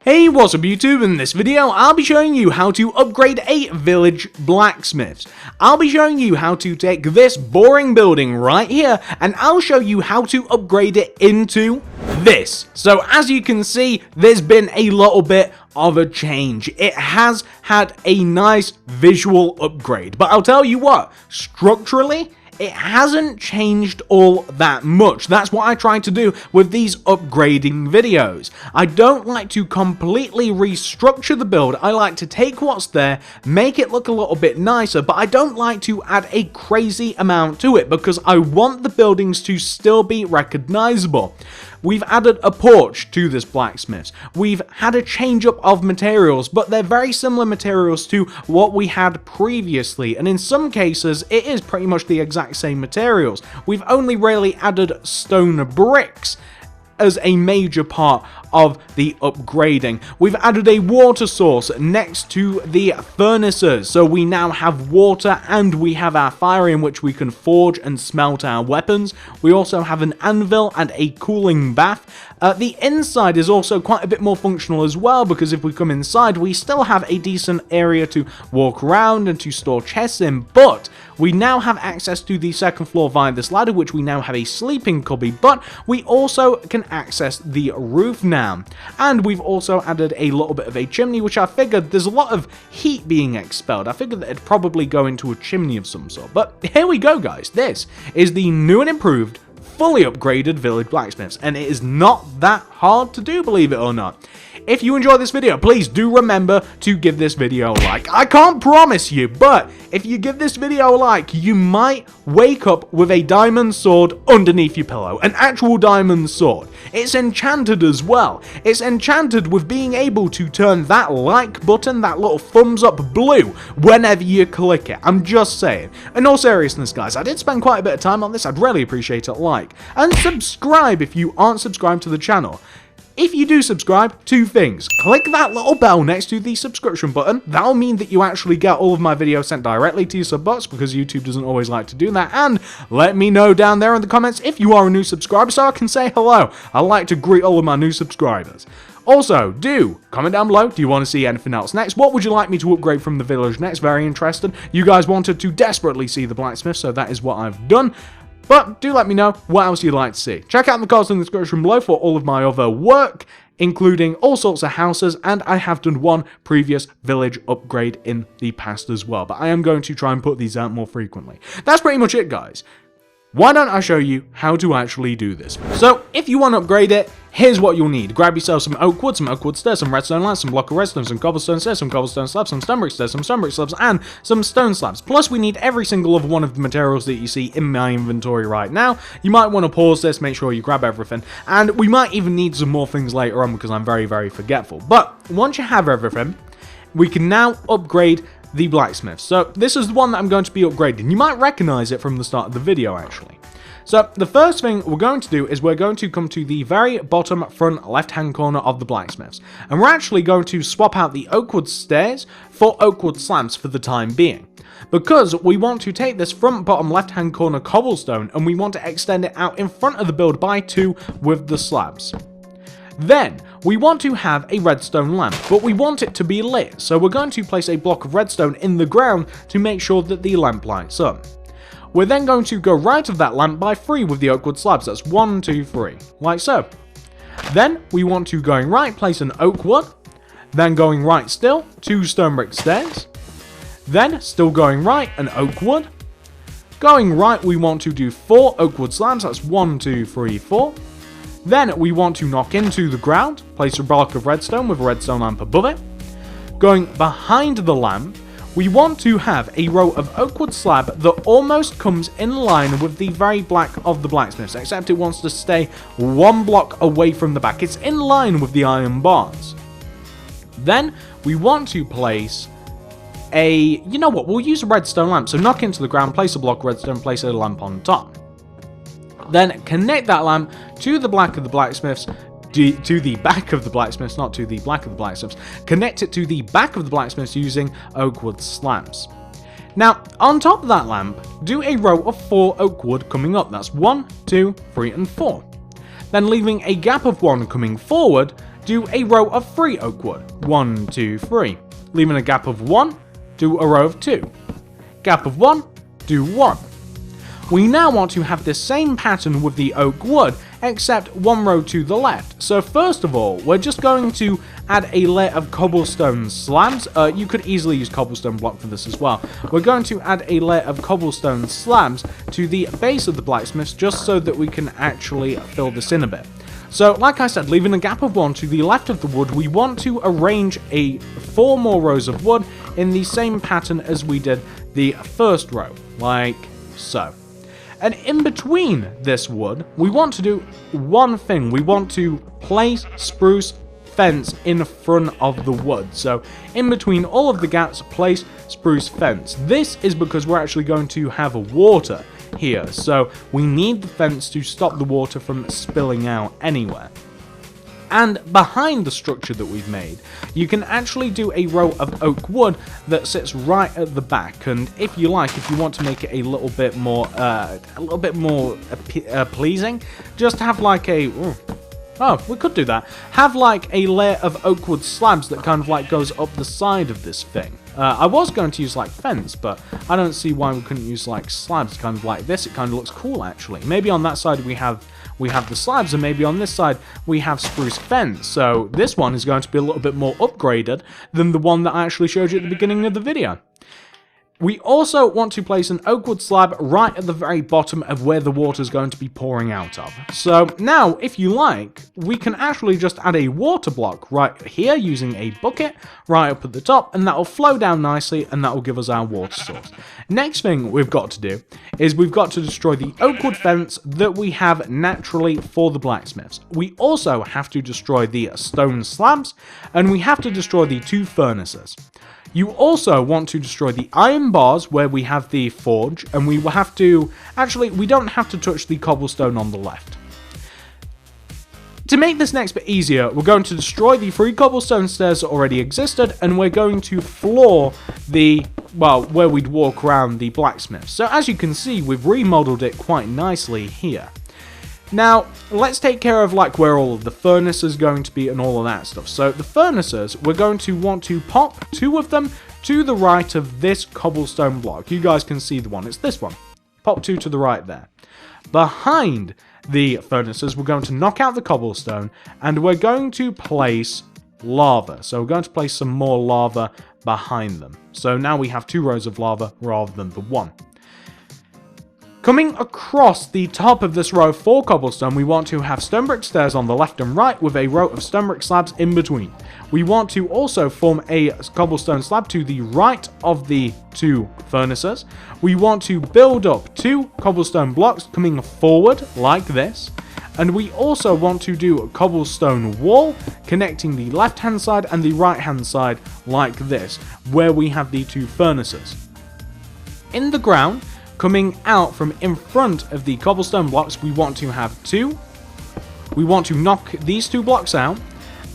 Hey, what's up YouTube? In this video, I'll be showing you how to upgrade a village blacksmith. I'll be showing you how to take this boring building right here, and I'll show you how to upgrade it into this. So as you can see, there's been a little bit of a change. It has had a nice visual upgrade, but I'll tell you what, structurally, it hasn't changed all that much. That's what I try to do with these upgrading videos. I don't like to completely restructure the build. I like to take what's there, make it look a little bit nicer, but I don't like to add a crazy amount to it because I want the buildings to still be recognizable. We've added a porch to this blacksmith. We've had a change up of materials, but they're very similar materials to what we had previously, and in some cases it is pretty much the exact same materials. We've only really added stone bricks as a major part of the upgrading. We've added a water source next to the furnaces, so we now have water and we have our fire in which we can forge and smelt our weapons. We also have an anvil and a cooling bath. The inside is also quite a bit more functional as well, because if we come inside we still have a decent area to walk around and to store chests in, but we now have access to the second floor via this ladder, which we now have a sleeping cubby, but we also can access the roof now. And we've also added a little bit of a chimney, which I figured there's a lot of heat being expelled. I figured that it'd probably go into a chimney of some sort. But here we go, guys. This is the new and improved, fully upgraded village blacksmiths, and it is not that hard to do, believe it or not. If you enjoyed this video, please do remember to give this video a like. I can't promise you, but if you give this video a like, you might wake up with a diamond sword underneath your pillow. An actual diamond sword. It's enchanted as well. It's enchanted with being able to turn that like button, that little thumbs up, blue whenever you click it. I'm just saying. In all seriousness, guys, I did spend quite a bit of time on this. I'd really appreciate a like. And subscribe if you aren't subscribed to the channel. If you do subscribe, two things. Click that little bell next to the subscription button. That'll mean that you actually get all of my videos sent directly to your sub box, because YouTube doesn't always like to do that. And let me know down there in the comments if you are a new subscriber so I can say hello. I like to greet all of my new subscribers. Also, do comment down below, do you want to see anything else next? What would you like me to upgrade from the village next? Very interested. You guys wanted to desperately see the blacksmith, so that is what I've done. But do let me know what else you'd like to see. Check out the cards in the description below for all of my other work, including all sorts of houses, and I have done one previous village upgrade in the past as well. But I am going to try and put these out more frequently. That's pretty much it, guys. Why don't I show you how to actually do this? So, if you want to upgrade it, here's what you'll need. Grab yourself some oak wood stairs, some redstone lights, some block of redstone, some cobblestone stairs, some cobblestone slabs, some stone brick stairs, some stone brick slabs, and some stone slabs. Plus, we need every single other one of the materials that you see in my inventory right now. You might want to pause this, make sure you grab everything, and we might even need some more things later on because I'm very, very forgetful. But once you have everything, we can now upgrade the blacksmith. So this is the one that I'm going to be upgrading. You might recognize it from the start of the video, actually. So the first thing we're going to do is we're going to come to the very bottom front left-hand corner of the blacksmiths, and we're actually going to swap out the oak wood stairs for oak wood slabs for the time being, because we want to take this front bottom left-hand corner cobblestone and we want to extend it out in front of the build by 2 with the slabs. Then, we want to have a redstone lamp, but we want it to be lit, so we're going to place a block of redstone in the ground to make sure that the lamp lights up. We're then going to go right of that lamp by 3 with the oak wood slabs, that's 1, 2, 3, like so. Then, we want to going right place an oak wood, then going right still, 2 stone brick stairs, then still going right an oak wood, going right we want to do 4 oak wood slabs, that's 1, 2, 3, 4, then we want to knock into the ground, place a block of redstone with a redstone lamp above it. Going behind the lamp, we want to have a row of oak wood slab that almost comes in line with the very back of the blacksmiths, except it wants to stay 1 block away from the back. It's in line with the iron bars. Then we want to place you know what, we'll use a redstone lamp. So knock into the ground, place a block of redstone, place a lamp on top. Then connect that lamp to the back of the blacksmiths, to the back of the blacksmiths, not to the back of the blacksmiths. Connect it to the back of the blacksmiths using oak wood slabs. Now, on top of that lamp, do a row of 4 oak wood coming up. That's 1, 2, 3, and 4. Then leaving a gap of 1 coming forward, do a row of 3 oak wood. 1, 2, 3. Leaving a gap of 1, do a row of 2. Gap of 1, do 1. We now want to have the same pattern with the oak wood, except 1 row to the left. So first of all, we're just going to add a layer of cobblestone slabs. You could easily use cobblestone block for this as well. We're going to add a layer of cobblestone slabs to the base of the blacksmiths, just so that we can actually fill this in a bit. So, like I said, leaving a gap of 1 to the left of the wood, we want to arrange 4 more rows of wood in the same pattern as we did the first row, like so. And in between this wood, we want to do one thing. We want to place spruce fence in front of the wood. So in between all of the gaps, place spruce fence. This is because we're actually going to have water here. So we need the fence to stop the water from spilling out anywhere. And behind the structure that we've made, you can actually do a row of oak wood that sits right at the back. And if you like, if you want to make it a little bit more pleasing, just have like a we could do that. Have like a layer of oak wood slabs that kind of like goes up the side of this thing. I was going to use like fence, but I don't see why we couldn't use like slabs kind of like this. It kind of looks cool actually. Maybe on that side we have the slabs, and maybe on this side we have spruce fence. So this one is going to be a little bit more upgraded than the one that I actually showed you at the beginning of the video. We also want to place an oak wood slab right at the very bottom of where the water is going to be pouring out of. So now, if you like, we can actually just add a water block right here using a bucket right up at the top, and that will flow down nicely, and that will give us our water source. Next thing we've got to do is we've got to destroy the oak wood fence that we have naturally for the blacksmiths. We also have to destroy the stone slabs, and we have to destroy the 2 furnaces. You also want to destroy the iron bars where we have the forge, and we will have to, actually, we don't have to touch the cobblestone on the left. To make this next bit easier, we're going to destroy the 3 cobblestone stairs that already existed, and we're going to floor the, well, where we'd walk around the blacksmith. So as you can see, we've remodeled it quite nicely here. Now, let's take care of like where all of the furnaces is going to be and all of that stuff. So the furnaces, we're going to want to pop 2 of them to the right of this cobblestone block. You guys can see the one, it's this one. Pop 2 to the right there. Behind the furnaces, we're going to knock out the cobblestone, and we're going to place lava. So we're going to place some more lava behind them. So now we have 2 rows of lava rather than the 1. Coming across the top of this row for cobblestone, we want to have stone brick stairs on the left and right with a row of stone brick slabs in between. We want to also form a cobblestone slab to the right of the 2 furnaces. We want to build up 2 cobblestone blocks coming forward like this. And we also want to do a cobblestone wall connecting the left hand side and the right hand side like this, where we have the 2 furnaces. In the ground, coming out from in front of the cobblestone blocks, we want to have 2. We want to knock these 2 blocks out,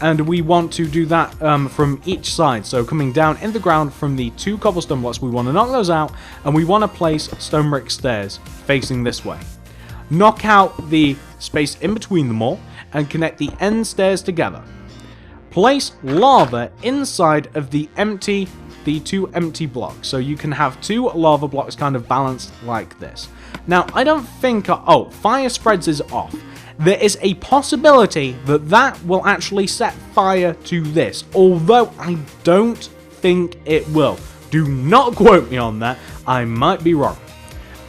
and we want to do that from each side. So coming down in the ground from the 2 cobblestone blocks, we want to knock those out, and we want to place stone brick stairs facing this way. Knock out the space in between them all, and connect the end stairs together. Place lava inside of the 2 empty blocks, so you can have 2 lava blocks kind of balanced like this. Now, I don't think, fire spreads is off. There is a possibility that that will actually set fire to this, although I don't think it will. Do not quote me on that, I might be wrong.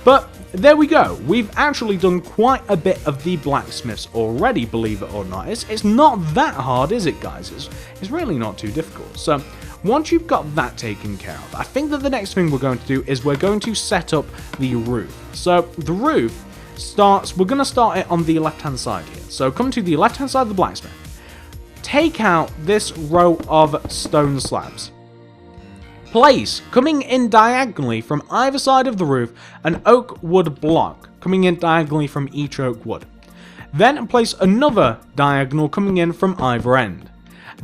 But there we go, we've actually done quite a bit of the blacksmiths already, believe it or not. It's not that hard, is it, guys? It's really not too difficult. So once you've got that taken care of, I think that the next thing we're going to do is we're going to set up the roof. So the roof we're going to start it on the left hand side here. So come to the left hand side of the blacksmith. Take out this row of stone slabs. Place, coming in diagonally from either side of the roof, an oak wood block coming in diagonally from each oak wood. Then place another diagonal coming in from either end.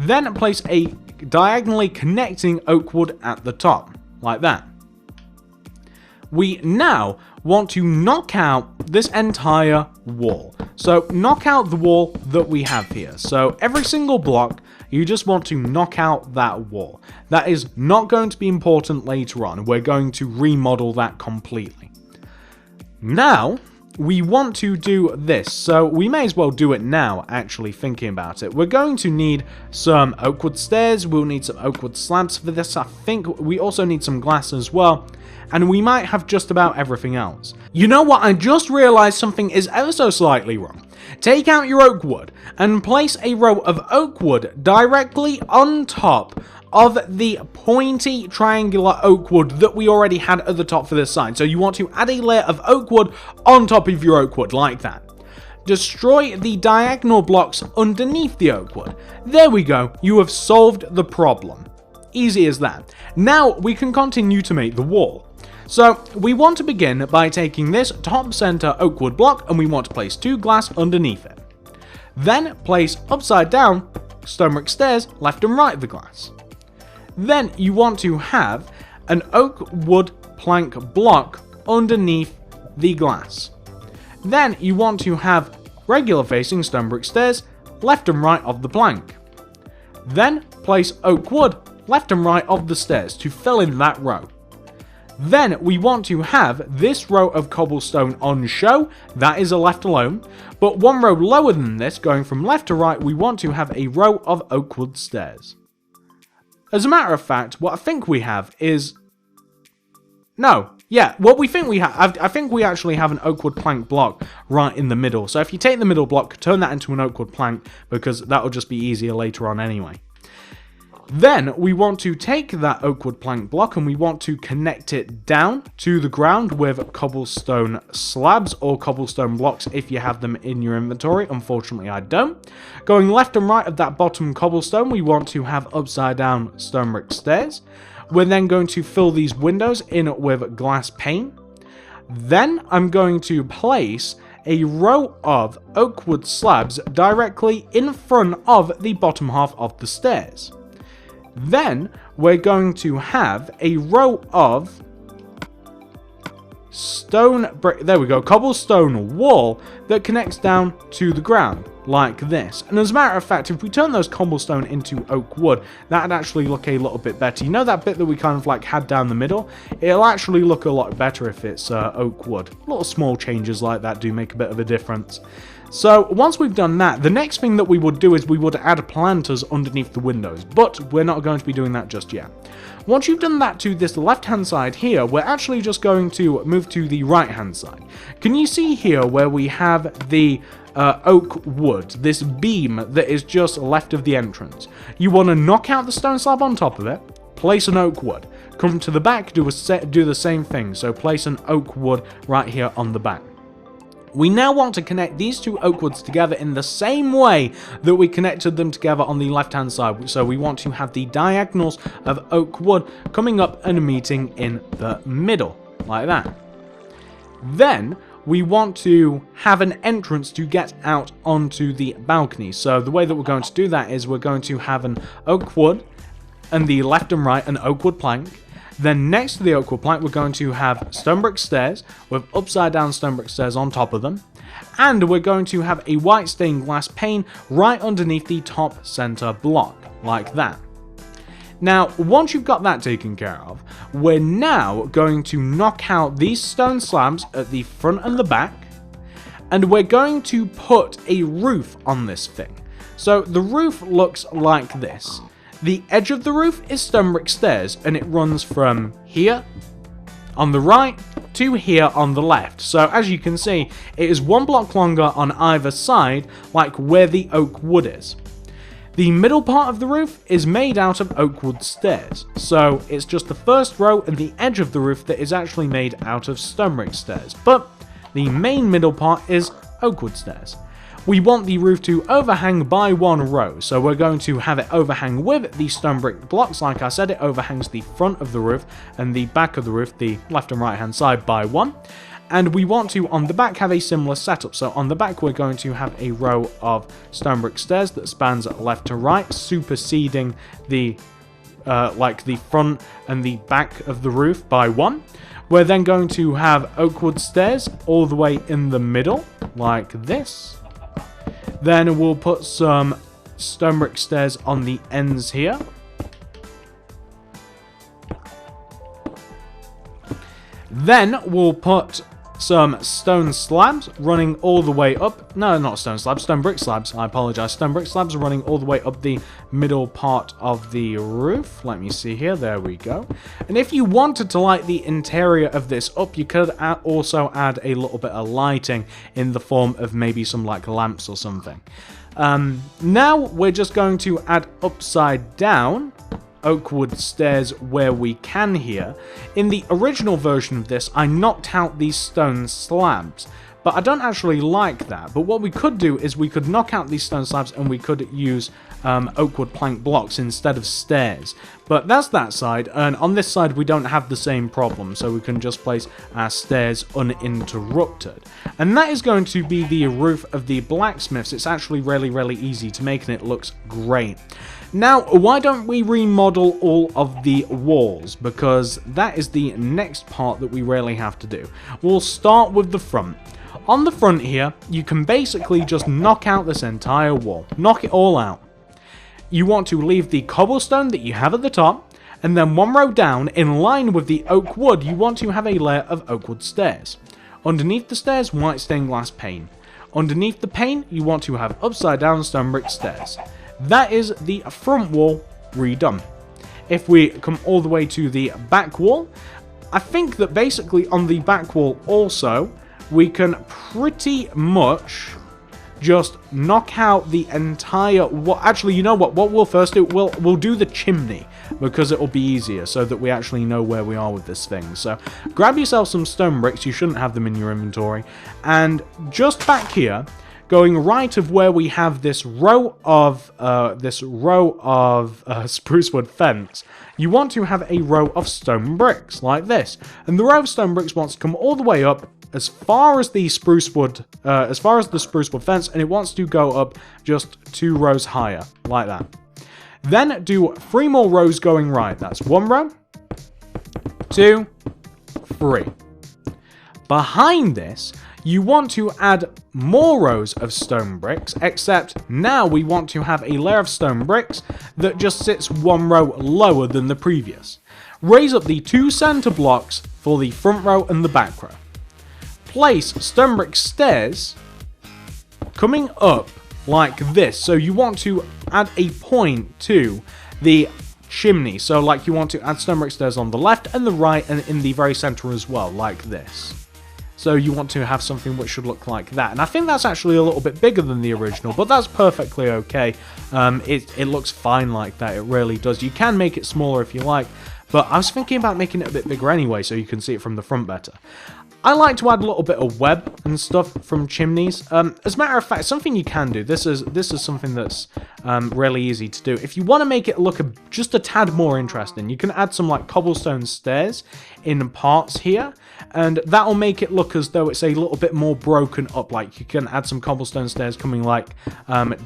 Then place a diagonally connecting oak wood at the top, like that. we now want to knock out this entire wall. So knock out the wall that we have here. So every single block, you just want to knock out that wall. That is not going to be important later on. We're going to remodel that completely. Now, we want to do this, so we may as well do it now, actually thinking about it. We're going to need some oak wood stairs, we'll need some oak wood slabs for this, I think we also need some glass as well, and we might have just about everything else. You know what, I just realised something is ever so slightly wrong. Take out your oak wood, and place a row of oak wood directly on top of the pointy triangular oak wood that we already had at the top for this side. So you want to add a layer of oak wood on top of your oak wood, like that. Destroy the diagonal blocks underneath the oak wood. There we go, you have solved the problem. Easy as that. Now we can continue to make the wall. So we want to begin by taking this top center oak wood block and we want to place 2 glass underneath it. Then place upside down stonebrick stairs left and right of the glass. Then you want to have an oak wood plank block underneath the glass. Then you want to have regular facing stone brick stairs left and right of the plank. Then place oak wood left and right of the stairs to fill in that row. Then we want to have this row of cobblestone on show, that is a left alone, but 1 row lower than this, going from left to right, we want to have a row of oak wood stairs. As a matter of fact, what I think we have is... No, yeah, what we think we have, I think we actually have an oak wood plank block right in the middle. So if you take the middle block, turn that into an oak wood plank, because that will just be easier later on anyway. Then we want to take that oak wood plank block and we want to connect it down to the ground with cobblestone slabs or cobblestone blocks if you have them in your inventory. Unfortunately, I don't. Going left and right of that bottom cobblestone, we want to have upside down stone brick stairs. We're then going to fill these windows in with glass pane. Then I'm going to place a row of oak wood slabs directly in front of the bottom half of the stairs. Then we're going to have a row of stone brick, there we go, cobblestone wall that connects down to the ground like this. And as a matter of fact, if we turn those cobblestone into oak wood, that'd actually look a little bit better. You know that bit that we kind of like had down the middle? It'll actually look a lot better if it's oak wood. Little small changes like that do make a bit of a difference. So once we've done that, the next thing that we would do is we would add planters underneath the windows, but we're not going to be doing that just yet. Once you've done that to this left-hand side here, we're actually just going to move to the right-hand side. Can you see here where we have the oak wood, this beam that is just left of the entrance? You want to knock out the stone slab on top of it, place an oak wood. Come to the back, do the same thing, so place an oak wood right here on the back. We now want to connect these 2 oak woods together in the same way that we connected them together on the left hand side. So we want to have the diagonals of oak wood coming up and meeting in the middle, like that. Then we want to have an entrance to get out onto the balcony. So the way that we're going to do that is we're going to have an oak wood and the left and right an oak wood plank. Then next to the oak wood plank, we're going to have stone brick stairs with upside down stone brick stairs on top of them. And we're going to have a white stained glass pane right underneath the top center block, like that. Now, once you've got that taken care of, we're now going to knock out these stone slabs at the front and the back. And we're going to put a roof on this thing. So the roof looks like this. The edge of the roof is stone brick stairs, and it runs from here on the right to here on the left. So as you can see, it is 1 block longer on either side, like where the oak wood is. The middle part of the roof is made out of oak wood stairs, so it's just the first row and the edge of the roof that is actually made out of stone brick stairs, but the main middle part is oak wood stairs. We want the roof to overhang by 1 row, so we're going to have it overhang with the stone brick blocks. Like I said, it overhangs the front of the roof and the back of the roof, the left and right hand side, by 1. And we want to, on the back, have a similar setup. So on the back, we're going to have a row of stone brick stairs that spans left to right, superseding the like the front and the back of the roof by 1. We're then going to have oak wood stairs all the way in the middle, like this. Then we'll put some stone brick stairs on the ends here. Then we'll put some stone slabs running all the way up. No, not stone slabs, stone brick slabs. I apologize. Stone brick slabs running all the way up the middle part of the roof. Let me see here. There we go. And if you wanted to light the interior of this up, you could also add a little bit of lighting in the form of maybe some like lamps or something. Now we're just going to add upside down oak wood stairs where we can here. In the original version of this, I knocked out these stone slabs, but I don't actually like that. But what we could do is we could knock out these stone slabs and we could use oak wood plank blocks instead of stairs. But that's that side, and on this side we don't have the same problem, so we can just place our stairs uninterrupted. And that is going to be the roof of the blacksmiths. It's actually really easy to make and it looks great. Now, why don't we remodel all of the walls? Because that is the next part that we really have to do. We'll start with the front. On the front here, you can basically just knock out this entire wall. Knock it all out. You want to leave the cobblestone that you have at the top, and then 1 row down, in line with the oak wood, you want to have a layer of oak wood stairs. Underneath the stairs, white stained glass pane. Underneath the pane, you want to have upside down stone brick stairs. That is the front wall redone. If we come all the way to the back wall, I think that basically on the back wall also, we can pretty much just knock out the entire wall. Actually, you know what we'll first do? We'll do the chimney, because it'll be easier so that we actually know where we are with this thing. So grab yourself some stone bricks. You shouldn't have them in your inventory. And just back here, going right of where we have this row of spruce wood fence, you want to have a row of stone bricks like this, and the row of stone bricks wants to come all the way up as far as the spruce wood, fence, and it wants to go up just 2 rows higher like that. Then do 3 more rows going right. That's 1 row, 2, 3. Behind this, you want to add more rows of stone bricks, except now we want to have a layer of stone bricks that just sits 1 row lower than the previous. Raise up the 2 center blocks for the front row and the back row. Place stone brick stairs coming up like this. So you want to add a point to the chimney. So like you want to add stone brick stairs on the left and the right and in the very center as well, like this. So you want to have something which should look like that. And I think that's actually a little bit bigger than the original, but that's perfectly okay. It looks fine like that. It really does. You can make it smaller if you like, but I was thinking about making it a bit bigger anyway, so you can see it from the front better. I like to add a little bit of web and stuff from chimneys. As a matter of fact, something you can do, this is something that's really easy to do. If you want to make it look just a tad more interesting, you can add some like cobblestone stairs in parts here, and that'll make it look as though it's a little bit more broken up. Like you can add some cobblestone stairs coming like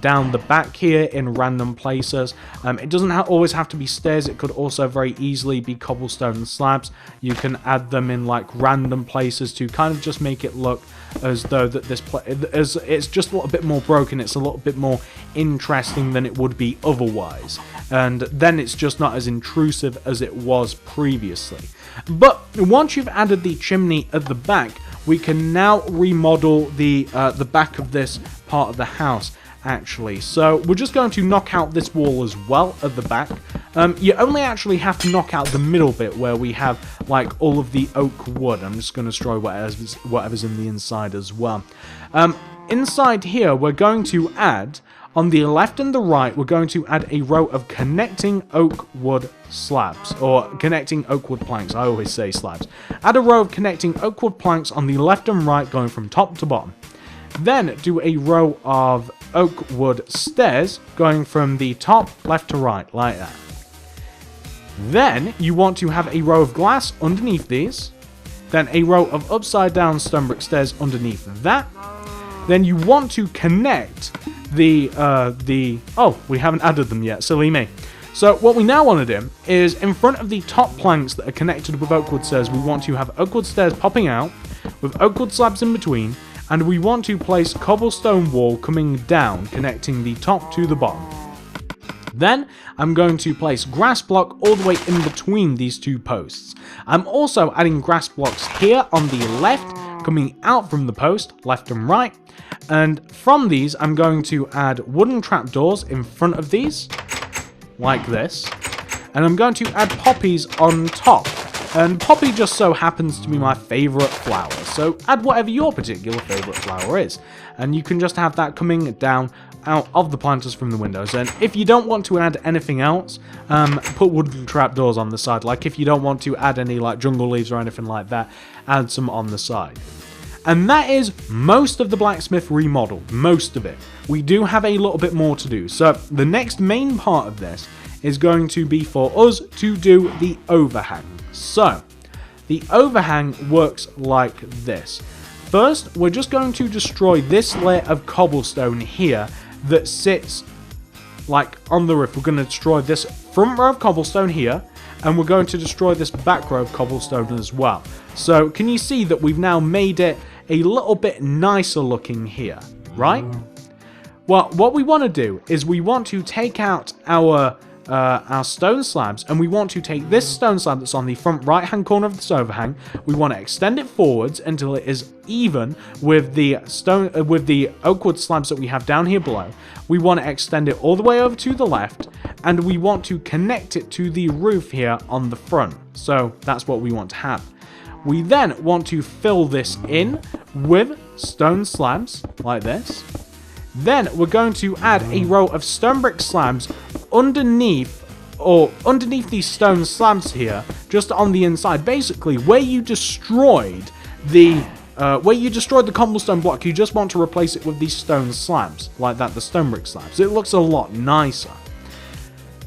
down the back here in random places. It doesn't always have to be stairs. It could also very easily be cobblestone slabs. You can add them in like random places to kind of just make it look as though that it's just a little bit more broken. It's a little bit more interesting than it would be otherwise, and then it's just not as intrusive as it was previously. But once you've added the chimney at the back, we can now remodel the back of this part of the house, actually. So we're just going to knock out this wall as well at the back. You only actually have to knock out the middle bit where we have like all of the oak wood. I'm just going to destroy whatever's in the inside as well. Inside here, we're going to add, on the left and the right, we're going to add a row of connecting oak wood slabs, or connecting oak wood planks. I always say slabs. Add a row of connecting oak wood planks on the left and right, going from top to bottom. Then do a row of oak wood stairs going from the top left to right, like that. Then you want to have a row of glass underneath these. Then a row of upside down stone brick stairs underneath that. Then you want to connect oh, we haven't added them yet, silly me. So what we now want to do is in front of the top planks that are connected with oak wood stairs, we want to have oak wood stairs popping out with oak wood slabs in between, and we want to place cobblestone wall coming down, connecting the top to the bottom. Then I'm going to place grass block all the way in between these two posts. I'm also adding grass blocks here on the left, coming out from the post, left and right. And from these, I'm going to add wooden trapdoors in front of these, like this. And I'm going to add poppies on top. And poppy just so happens to be my favourite flower, so add whatever your particular favourite flower is. And you can just have that coming down out of the planters from the windows. And if you don't want to add anything else, put wooden trapdoors on the side. Like if you don't want to add any like jungle leaves or anything like that, add some on the side. And that is most of the blacksmith remodel, most of it. We do have a little bit more to do. So the next main part of this is going to be for us to do the overhang. So the overhang works like this. First, we're just going to destroy this layer of cobblestone here that sits like on the roof. We're going to destroy this front row of cobblestone here, and we're going to destroy this back row of cobblestone as well. So can you see that we've now made it a little bit nicer looking here, right? Well, what we want to do is we want to take out our stone slabs, and we want to take this stone slab that's on the front right hand corner of this overhang. We want to extend it forwards until it is even with the oak wood slabs that we have down here below. We want to extend it all the way over to the left, and we want to connect it to the roof here on the front. So that's what we want to have. We then want to fill this in with stone slabs like this. Then we're going to add a row of stone brick slabs underneath these stone slabs here, just on the inside. Basically, where you destroyed the cobblestone block, you just want to replace it with these stone slabs, like that, the stone brick slabs. It looks a lot nicer.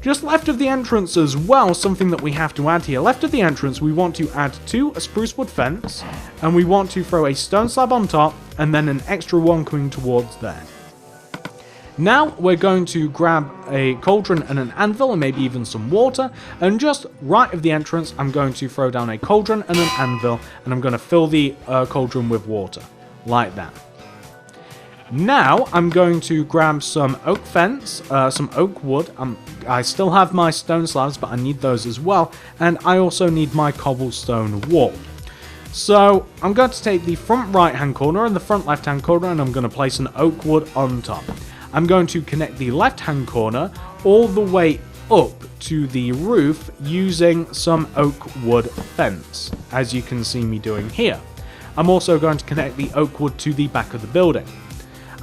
Just left of the entrance as well, something that we have to add here. Left of the entrance, we want to add a spruce wood fence, and we want to throw a stone slab on top, and then an extra one coming towards there. Now we're going to grab a cauldron and an anvil and maybe even some water, and just right of the entrance I'm going to throw down a cauldron and an anvil, and I'm going to fill the cauldron with water, like that. Now I'm going to grab some oak fence, some oak wood. I still have my stone slabs, but I need those as well, and I also need my cobblestone wall. So I'm going to take the front right hand corner and the front left hand corner, and I'm going to place an oak wood on top. I'm going to connect the left-hand corner all the way up to the roof using some oak wood fence, as you can see me doing here. I'm also going to connect the oak wood to the back of the building.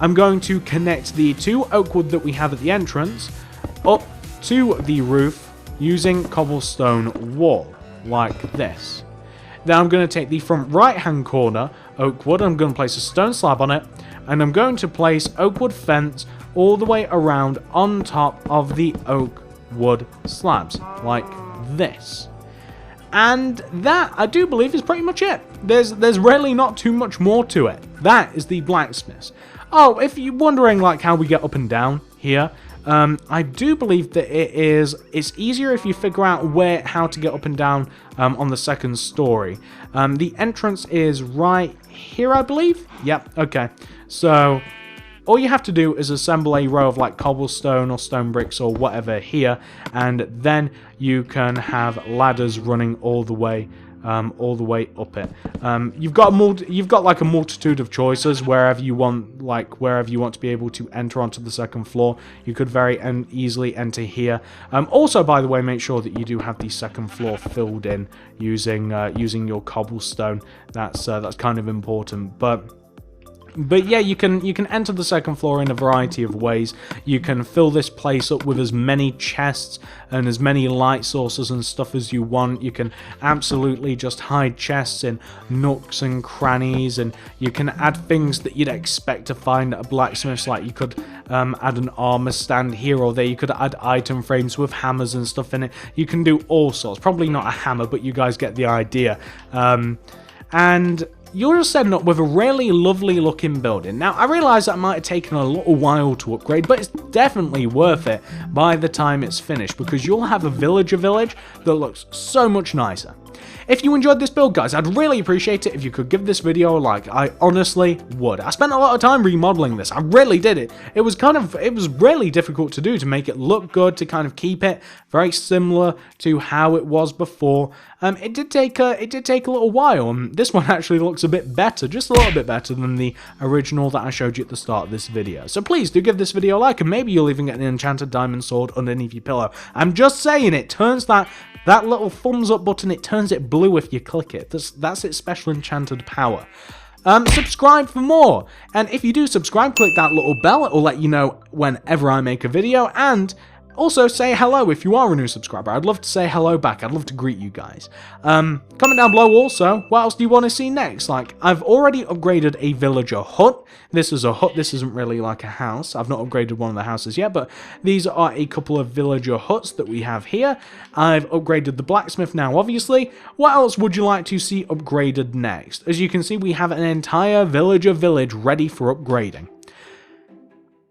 I'm going to connect the two oak wood that we have at the entrance up to the roof using cobblestone wall, like this. Then I'm going to take the front right-hand corner oak wood, I'm going to place a stone slab on it, and I'm going to place oak wood fence all the way around on top of the oak wood slabs, like this. And that, I do believe, is pretty much it. There's really not too much more to it. That is the blacksmith. Oh, if you're wondering like how we get up and down here, I do believe that it's easier if you figure out how to get up and down on the second story. The entrance is right here, I believe. Yep, okay. So all you have to do is assemble a row of like cobblestone or stone bricks or whatever here, and then you can have ladders running all the way up it. You've got like a multitude of choices wherever you want to be able to enter onto the second floor. You could very easily enter here. Also, by the way, make sure that you do have the second floor filled in using your cobblestone. That's kind of important, But yeah, you can enter the second floor in a variety of ways. You can fill this place up with as many chests and as many light sources and stuff as you want. You can absolutely just hide chests in nooks and crannies, and you can add things that you'd expect to find at a blacksmith's. Like you could add an armor stand here or there. You could add item frames with hammers and stuff in it. You can do all sorts. Probably not a hammer, but you guys get the idea. And you're just ending up with a really lovely looking building. Now, I realise that might have taken a little while to upgrade, but it's definitely worth it by the time it's finished, because you'll have a villager village that looks so much nicer. If you enjoyed this build, guys, I'd really appreciate it if you could give this video a like. I honestly would. I spent a lot of time remodeling this. I really did it. It was really difficult to do, to make it look good, to kind of keep it very similar to how it was before. It did take a little while, and this one actually looks a bit better, just a little bit better than the original that I showed you at the start of this video. So please do give this video a like, and maybe you'll even get an enchanted diamond sword underneath your pillow. I'm just saying, it turns that little thumbs up button, it turns it blue if you click it. That's its special enchanted power. Subscribe for more, and if you do subscribe, click that little bell. It will let you know whenever I make a video, and also say hello if you are a new subscriber. I'd love to say hello back. I'd love to greet you guys. Comment down below also, what else do you want to see next? Like, I've already upgraded a villager hut. This is a hut. This isn't really like a house. I've not upgraded one of the houses yet, but these are a couple of villager huts that we have here. I've upgraded the blacksmith now, obviously. What else would you like to see upgraded next? As you can see, we have an entire villager village ready for upgrading.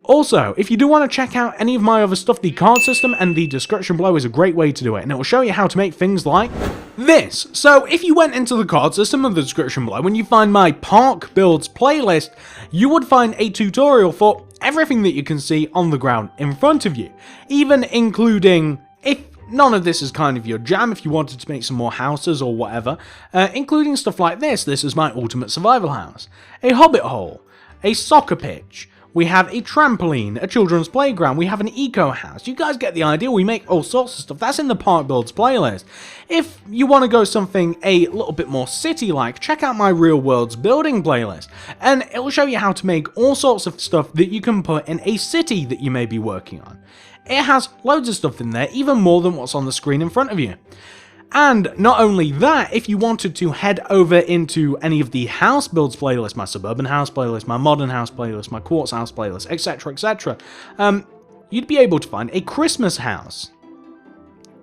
Also, if you do want to check out any of my other stuff, the card system and the description below is a great way to do it, and it will show you how to make things like this. So if you went into the card system and the description below, when you find my Park Builds playlist, you would find a tutorial for everything that you can see on the ground in front of you, even including, if none of this is kind of your jam, if you wanted to make some more houses or whatever, including stuff like this. This is my ultimate survival house, a hobbit hole, a soccer pitch. We have a trampoline, a children's playground, we have an eco house. You guys get the idea, we make all sorts of stuff. That's in the Park Builds playlist. If you want to go something a little bit more city-like, check out my Real Worlds building playlist. And it will show you how to make all sorts of stuff that you can put in a city that you may be working on. It has loads of stuff in there, even more than what's on the screen in front of you. And not only that, if you wanted to head over into any of the house builds playlist, my suburban house playlist, my modern house playlist, my quartz house playlist, etc, etc, you'd be able to find a Christmas house,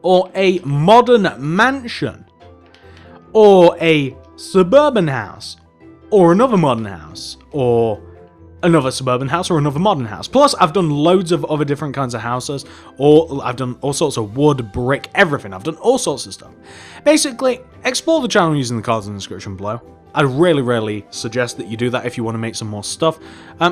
or a modern mansion, or a suburban house, or another modern house, or another suburban house, or another modern house. Plus, I've done loads of other different kinds of houses, or I've done all sorts of wood, brick, everything. I've done all sorts of stuff. Basically, explore the channel using the cards in the description below. I really suggest that you do that if you want to make some more stuff.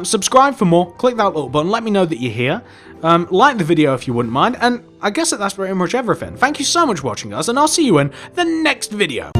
Subscribe for more, click that little button, let me know that you're here. Like the video if you wouldn't mind, and I guess that's pretty much everything. Thank you so much for watching, guys, and I'll see you in the next video.